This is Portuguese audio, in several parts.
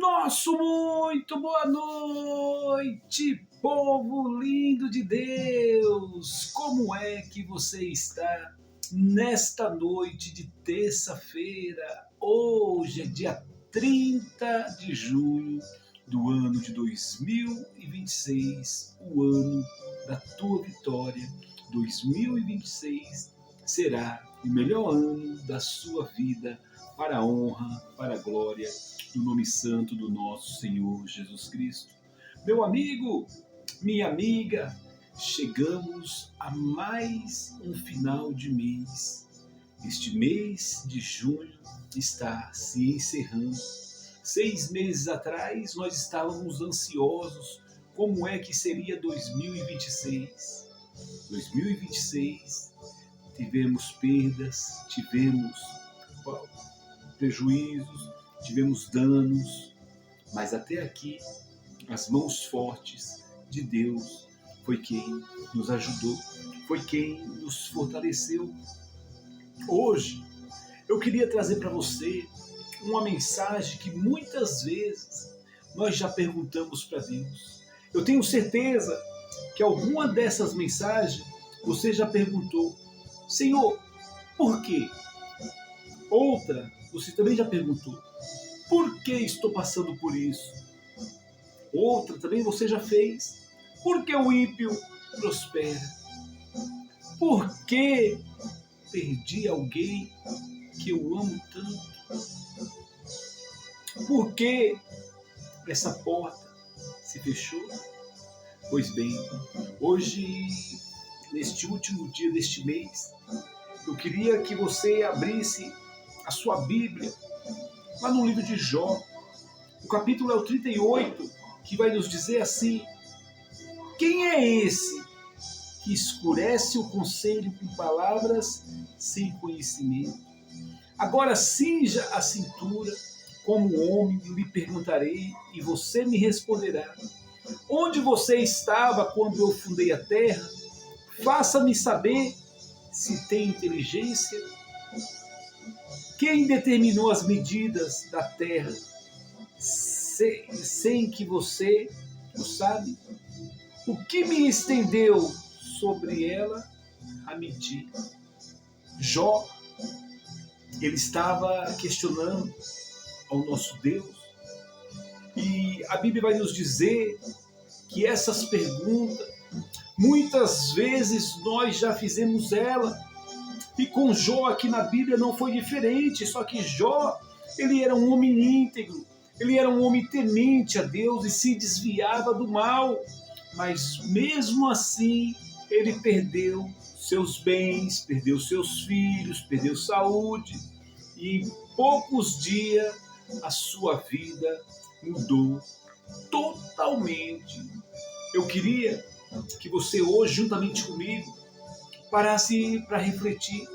Nosso muito boa noite, povo lindo de Deus! Como é que você está nesta noite de terça-feira? Hoje é dia 30 de junho do ano de 2026, o ano da tua vitória. 2026 será o melhor ano da sua vida, para a honra, para a glória do nome santo do nosso Senhor Jesus Cristo. Meu amigo, minha amiga, chegamos a mais um final de mês. Este mês de junho está se encerrando. 6 meses atrás nós estávamos ansiosos. Como é que seria 2026? 2026 tivemos perdas, tivemos prejuízos, tivemos danos, mas até aqui as mãos fortes de Deus foi quem nos ajudou, foi quem nos fortaleceu. Hoje eu queria trazer para você uma mensagem que muitas vezes nós já perguntamos para Deus. Eu tenho certeza que alguma dessas mensagens você já perguntou: Senhor, por quê? Outra, você também já perguntou: por que estou passando por isso? Outra também você já fez: por que o ímpio prospera? Por que perdi alguém que eu amo tanto? Por que essa porta se fechou? Pois bem, hoje, neste último dia deste mês, eu queria que você abrisse a sua Bíblia lá no livro de Jó. O capítulo é o 38, que vai nos dizer assim: quem é esse que escurece o conselho com palavras sem conhecimento? Agora cinja a cintura como homem, e lhe perguntarei, e você me responderá. Onde você estava quando eu fundei a terra? Faça-me saber se tem inteligência. Quem determinou as medidas da terra sem que você o sabe? O que me estendeu sobre ela a medir? Jó, ele estava questionando ao nosso Deus, e a Bíblia vai nos dizer que essas perguntas, muitas vezes nós já fizemos ela, e com Jó aqui na Bíblia não foi diferente, só que Jó, ele era um homem íntegro, ele era um homem temente a Deus e se desviava do mal, mas mesmo assim ele perdeu seus bens, perdeu seus filhos, perdeu saúde, e em poucos dias a sua vida mudou totalmente. Eu queria que você hoje, juntamente comigo, parasse para refletir.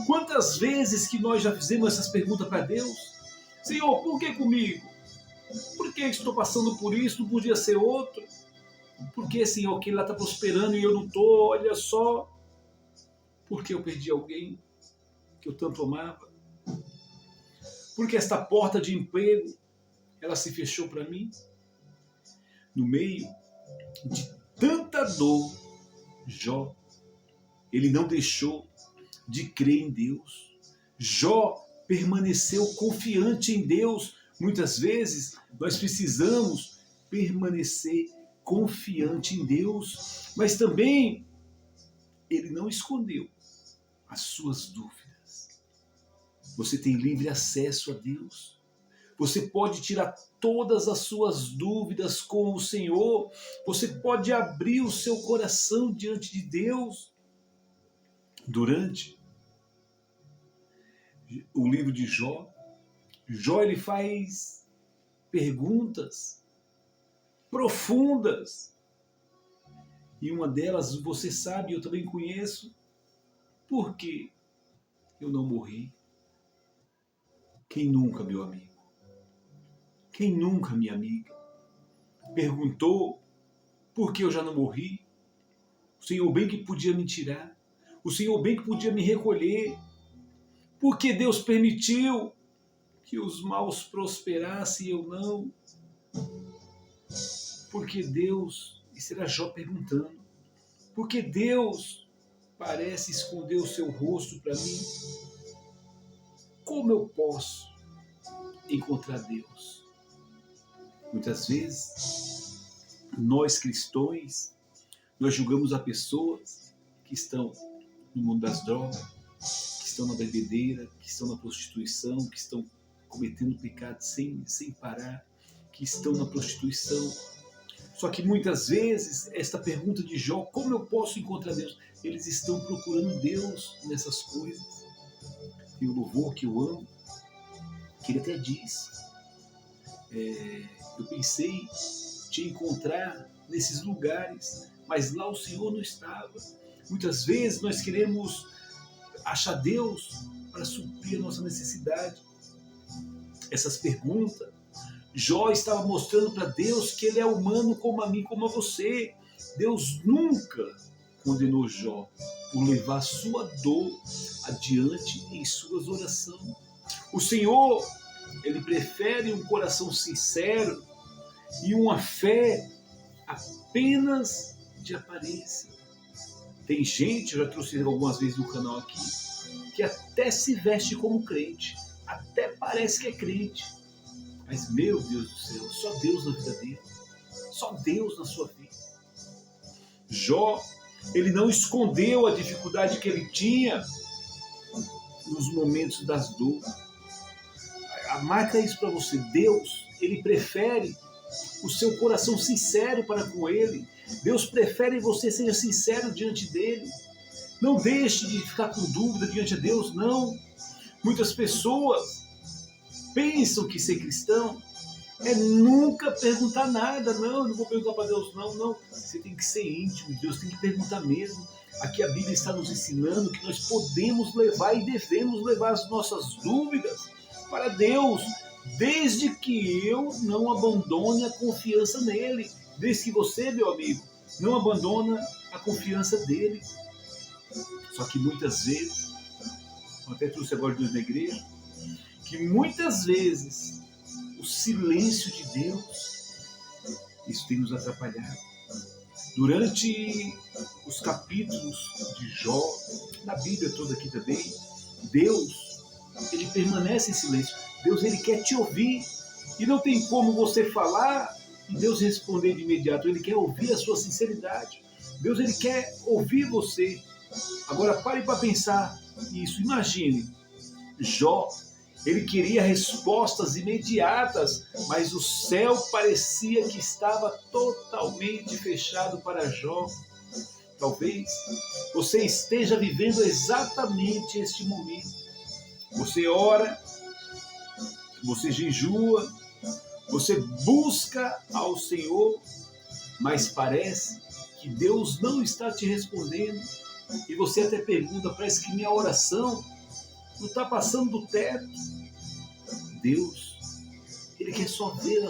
Quantas vezes que nós já fizemos essas perguntas para Deus? Senhor, por que comigo? Por que estou passando por isso? Não podia ser outro? Por que, Senhor, que ele lá está prosperando e eu não estou? Olha só. Por que eu perdi alguém que eu tanto amava? Por que esta porta de emprego ela se fechou para mim? No meio de tanta dor, Jó, ele não deixou de crer em Deus. Jó permaneceu confiante em Deus. Muitas vezes nós precisamos permanecer confiante em Deus, mas também ele não escondeu as suas dúvidas. Você tem livre acesso a Deus. Você pode tirar todas as suas dúvidas com o Senhor. Você pode abrir o seu coração diante de Deus. Durante o livro de Jó, Jó ele faz perguntas profundas. E uma delas, você sabe, eu também conheço: por que eu não morri? Quem nunca, meu amigo? Quem nunca, minha amiga, perguntou por que eu já não morri? O Senhor bem que podia me tirar. O Senhor bem que podia me recolher. Por que Deus permitiu que os maus prosperassem e eu não? Porque Deus, e será Jó perguntando, porque Deus parece esconder o seu rosto para mim? Como eu posso encontrar Deus? Muitas vezes, nós cristãos, nós julgamos as pessoas que estão no mundo das drogas, que estão na bebedeira, que estão na prostituição, que estão cometendo pecado sem parar, que estão na prostituição. Só que muitas vezes, esta pergunta de Jó, como eu posso encontrar Deus? Eles estão procurando Deus nessas coisas. Tem o louvor que eu amo, que ele até diz, eu pensei te encontrar nesses lugares, mas lá o Senhor não estava. Muitas vezes nós queremos achar Deus para suprir a nossa necessidade. Essas perguntas, Jó estava mostrando para Deus que ele é humano como a mim, como a você. Deus nunca condenou Jó por levar sua dor adiante em suas orações. O Senhor, ele prefere um coração sincero e uma fé apenas de aparência. Tem gente, eu já trouxe algumas vezes no canal aqui, que até se veste como crente, até parece que é crente, mas meu Deus do céu, só Deus na vida dele, só Deus na sua vida. Jó, ele não escondeu a dificuldade que ele tinha nos momentos das dores. Marca isso para você. Deus, ele prefere o seu coração sincero para com ele. Deus prefere que você seja sincero diante dele. Não deixe de ficar com dúvida diante de Deus, não. Muitas pessoas pensam que ser cristão é nunca perguntar nada. Não vou perguntar para Deus, não. Você tem que ser íntimo, Deus tem que perguntar mesmo. Aqui a Bíblia está nos ensinando que nós podemos levar e devemos levar as nossas dúvidas para Deus, desde que eu não abandone a confiança nele, desde que você, meu amigo, não abandona a confiança dele. Só que muitas vezes, eu até trouxe agora Deus na igreja, que muitas vezes o silêncio de Deus, isso tem nos atrapalhado. Durante os capítulos de Jó, na Bíblia toda aqui também, Deus, ele permanece em silêncio. Deus, ele quer te ouvir. E não tem como você falar e Deus responder de imediato. Ele quer ouvir a sua sinceridade. Deus, ele quer ouvir você. Agora pare para pensar isso. Imagine, Jó, ele queria respostas imediatas, mas o céu parecia que estava totalmente fechado para Jó. Talvez você esteja vivendo exatamente este momento. Você ora, você jejua, você busca ao Senhor, mas parece que Deus não está te respondendo. E você até pergunta, parece que minha oração não está passando do teto. Deus, ele quer só ver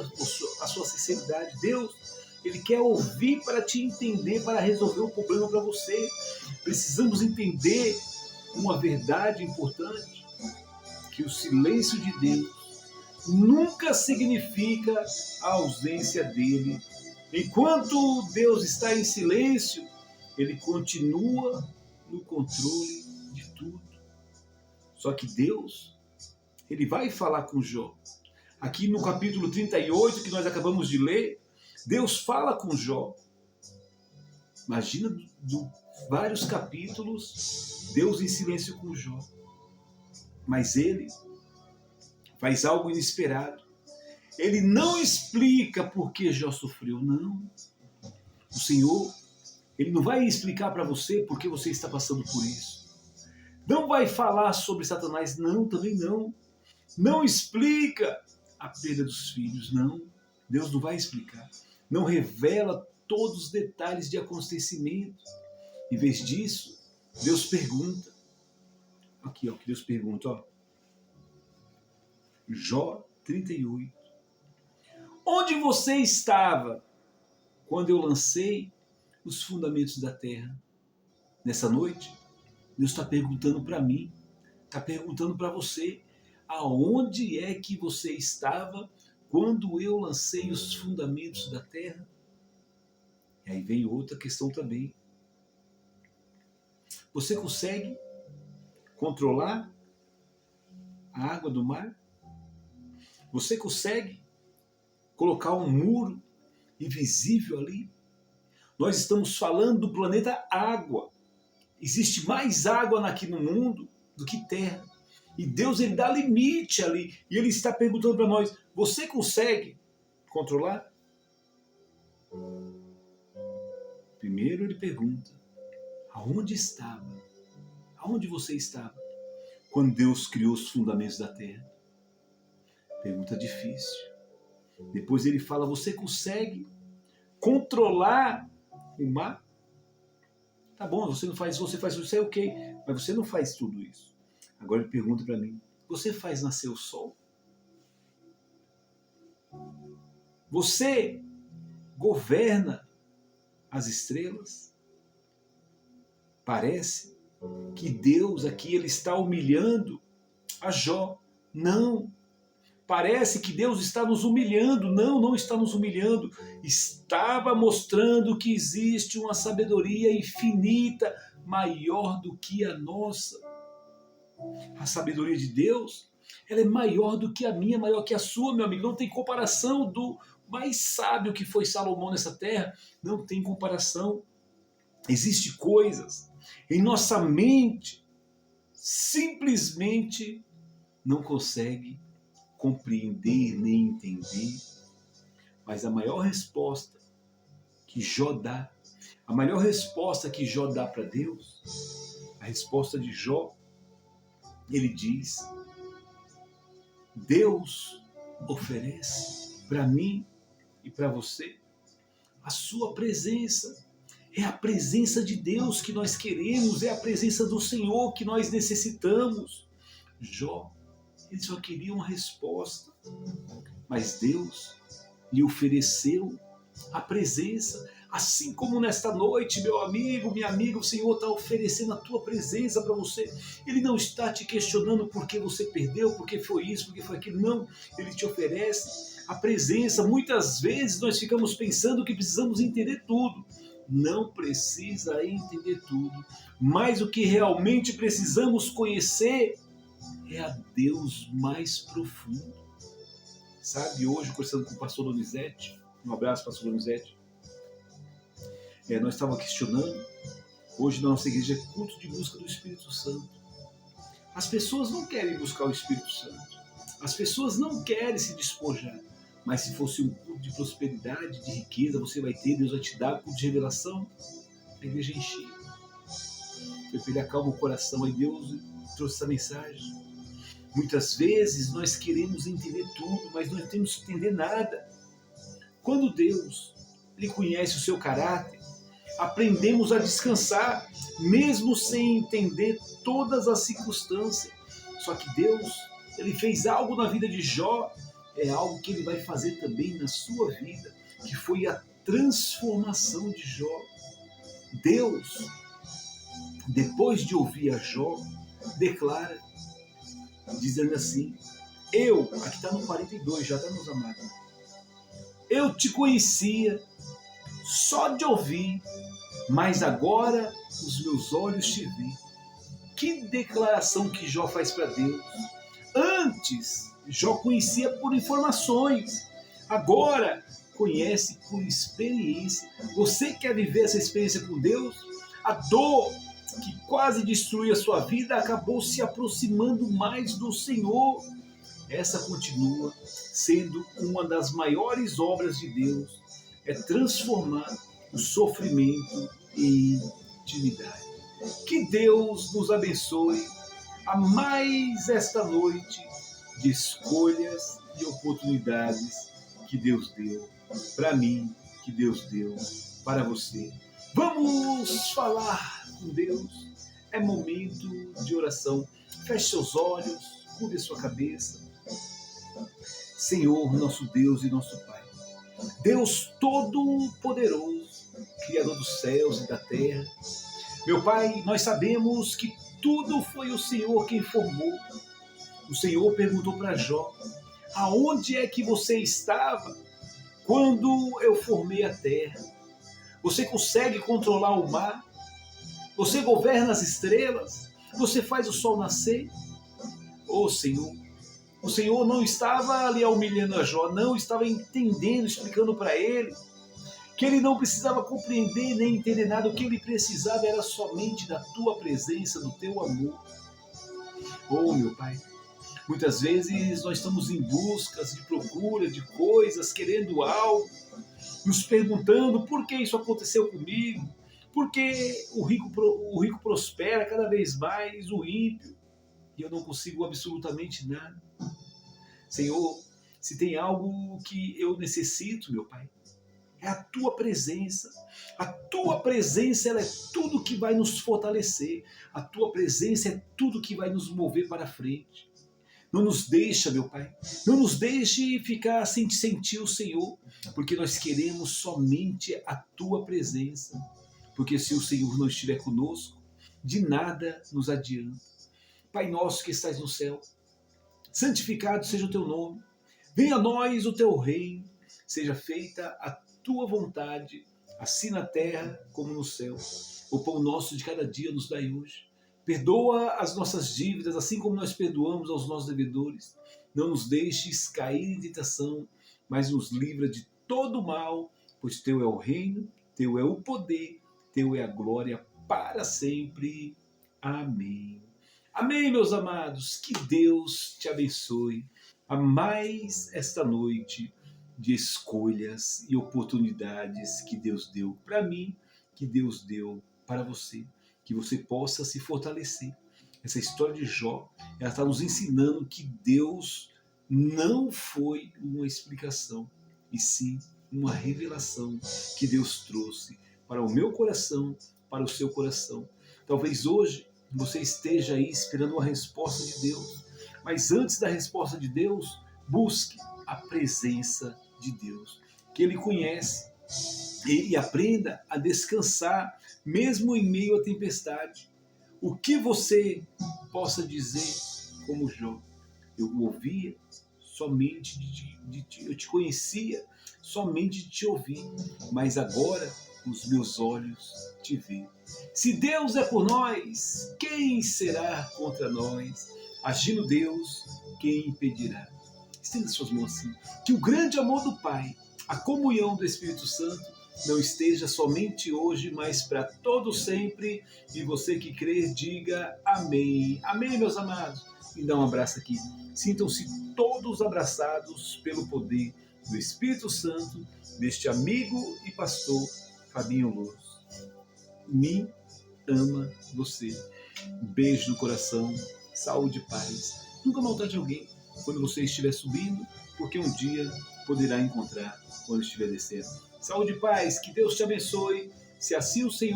a sua sinceridade. Deus, ele quer ouvir para te entender, para resolver o problema para você. Precisamos entender uma verdade importante, que o silêncio de Deus nunca significa a ausência dele. Enquanto Deus está em silêncio, ele continua no controle de tudo. Só que Deus, ele vai falar com Jó. Aqui no capítulo 38, que nós acabamos de ler, Deus fala com Jó. Imagina vários capítulos, Deus em silêncio com Jó. Mas ele faz algo inesperado. Ele não explica por que Jó sofreu, não. O Senhor, ele não vai explicar para você por que você está passando por isso. Não vai falar sobre Satanás, não, também não. Não explica a perda dos filhos, não. Deus não vai explicar. Não revela todos os detalhes de acontecimento. Em vez disso, Deus pergunta. Aqui, ó, que Deus pergunta, ó. Jó 38. Onde você estava quando eu lancei os fundamentos da terra? Nessa noite, Deus está perguntando para mim, está perguntando para você. aonde é que você estava quando eu lancei os fundamentos da terra? E aí vem outra questão também. Você consegue controlar a água do mar? Você consegue colocar um muro invisível ali? Nós estamos falando do planeta água. Existe mais água aqui no mundo do que terra. E Deus, ele dá limite ali. E ele está perguntando para nós, você consegue controlar? Primeiro ele pergunta, aonde estava? Aonde você estava quando Deus criou os fundamentos da terra? Pergunta difícil. Depois ele fala, você consegue controlar o mar? Tá bom, você não faz, você faz isso, é ok, mas você não faz tudo isso. Agora ele pergunta para mim, você faz nascer o sol? Você governa as estrelas? Parece que Deus aqui ele está humilhando a Jó. Não. Parece que Deus está nos humilhando. Não, não está nos humilhando. Estava mostrando que existe uma sabedoria infinita, maior do que a nossa. A sabedoria de Deus, ela é maior do que a minha, maior que a sua, meu amigo. Não tem comparação. Do mais sábio que foi Salomão nessa terra, não tem comparação. Existem coisas em nossa mente, simplesmente não consegue compreender nem entender. Mas a maior resposta que Jó dá, a maior resposta que Jó dá para Deus, a resposta de Jó, ele diz, Deus oferece para mim e para você a sua presença. É a presença de Deus que nós queremos, é a presença do Senhor que nós necessitamos. Jó, ele só queria uma resposta, mas Deus lhe ofereceu a presença. Assim como nesta noite, meu amigo, minha amiga, o Senhor está oferecendo a tua presença para você. Ele não está te questionando por que você perdeu, por que foi isso, por que foi aquilo. Não, ele te oferece a presença. Muitas vezes nós ficamos pensando que precisamos entender tudo. Não precisa entender tudo, mas o que realmente precisamos conhecer é a Deus mais profundo. Sabe, hoje, conversando com o pastor Donizete, um abraço, pastor Donizete, nós estávamos questionando, hoje na nossa igreja é culto de busca do Espírito Santo. As pessoas não querem buscar o Espírito Santo, as pessoas não querem se despojar, mas se fosse um culto de prosperidade, de riqueza, você vai ter, Deus vai te dar, culto de revelação, a igreja enchia. Foi para ele acalma o coração, aí Deus trouxe essa mensagem. Muitas vezes nós queremos entender tudo, mas não temos que entender nada. Quando Deus ele conhece o seu caráter, aprendemos a descansar, mesmo sem entender todas as circunstâncias. Só que Deus ele fez algo na vida de Jó, é algo que ele vai fazer também na sua vida, que foi a transformação de Jó. Deus, depois de ouvir a Jó, declara, dizendo assim, aqui está no 42, já está nos amados, eu te conhecia só de ouvir, mas agora os meus olhos te veem. Que declaração que Jó faz para Deus. Antes, Jó conhecia por informações, agora conhece por experiência. Você quer viver essa experiência com Deus? A dor que quase destruiu a sua vida acabou se aproximando mais do Senhor. Essa continua sendo uma das maiores obras de Deus, é transformar o sofrimento em intimidade. Que Deus nos abençoe a mais esta noite de escolhas e oportunidades que Deus deu para mim, que Deus deu para você. Vamos falar com Deus. É momento de oração. Feche seus olhos, curve a sua cabeça. Senhor, nosso Deus e nosso Pai, Deus Todo-Poderoso, Criador dos céus e da terra. Meu Pai, nós sabemos que tudo foi o Senhor quem formou. O Senhor perguntou para Jó: aonde é que você estava quando eu formei a terra? Você consegue controlar o mar? Você governa as estrelas? Você faz o sol nascer? Ô Senhor, o Senhor não estava ali humilhando a Jó, não, estava entendendo, explicando para ele que ele não precisava compreender nem entender nada, o que ele precisava era somente da tua presença, do teu amor. Oh, meu Pai, muitas vezes nós estamos em busca de procura de coisas, querendo algo, nos perguntando por que isso aconteceu comigo, por que o rico prospera cada vez mais, o ímpio, e eu não consigo absolutamente nada. Senhor, se tem algo que eu necessito, meu Pai, é a tua presença. A tua presença, ela é tudo que vai nos fortalecer. A tua presença é tudo que vai nos mover para frente. Não nos deixa, meu Pai, não nos deixe ficar sem sentir o Senhor, porque nós queremos somente a tua presença. Porque se o Senhor não estiver conosco, de nada nos adianta. Pai nosso que estás no céu, santificado seja o teu nome. Venha a nós o teu reino. Seja feita a tua vontade, assim na terra como no céu. O pão nosso de cada dia nos dai hoje. Perdoa as nossas dívidas, assim como nós perdoamos aos nossos devedores. Não nos deixes cair em tentação, mas nos livra de todo mal, pois teu é o reino, teu é o poder, teu é a glória para sempre. Amém. Amém, meus amados. Que Deus te abençoe a mais esta noite de escolhas e oportunidades que Deus deu para mim, que Deus deu para você, que você possa se fortalecer. Essa história de Jó, ela está nos ensinando que Deus não foi uma explicação, e sim uma revelação que Deus trouxe para o meu coração, para o seu coração. Talvez hoje você esteja aí esperando uma resposta de Deus, mas antes da resposta de Deus, busque a presença de Deus, que Ele conhece, e aprenda a descansar, mesmo em meio à tempestade. O que você possa dizer como Jó: eu ouvia somente de ti, eu te conhecia somente de te ouvir, mas agora os meus olhos te veem. Se Deus é por nós, quem será contra nós? Agindo Deus, quem impedirá? Estenda suas mãos assim. Que o grande amor do Pai, a comunhão do Espírito Santo, não esteja somente hoje, mas para todo sempre. E você que crê, diga amém. Amém, meus amados. Me dá um abraço aqui. Sintam-se todos abraçados pelo poder do Espírito Santo, deste amigo e pastor Fabinho Luz. Me ama você. Beijo no coração, saúde e paz. Nunca maltrate alguém quando você estiver subindo, porque um dia poderá encontrar quando estiver descendo. Saúde e paz, que Deus te abençoe. Se assim o Senhor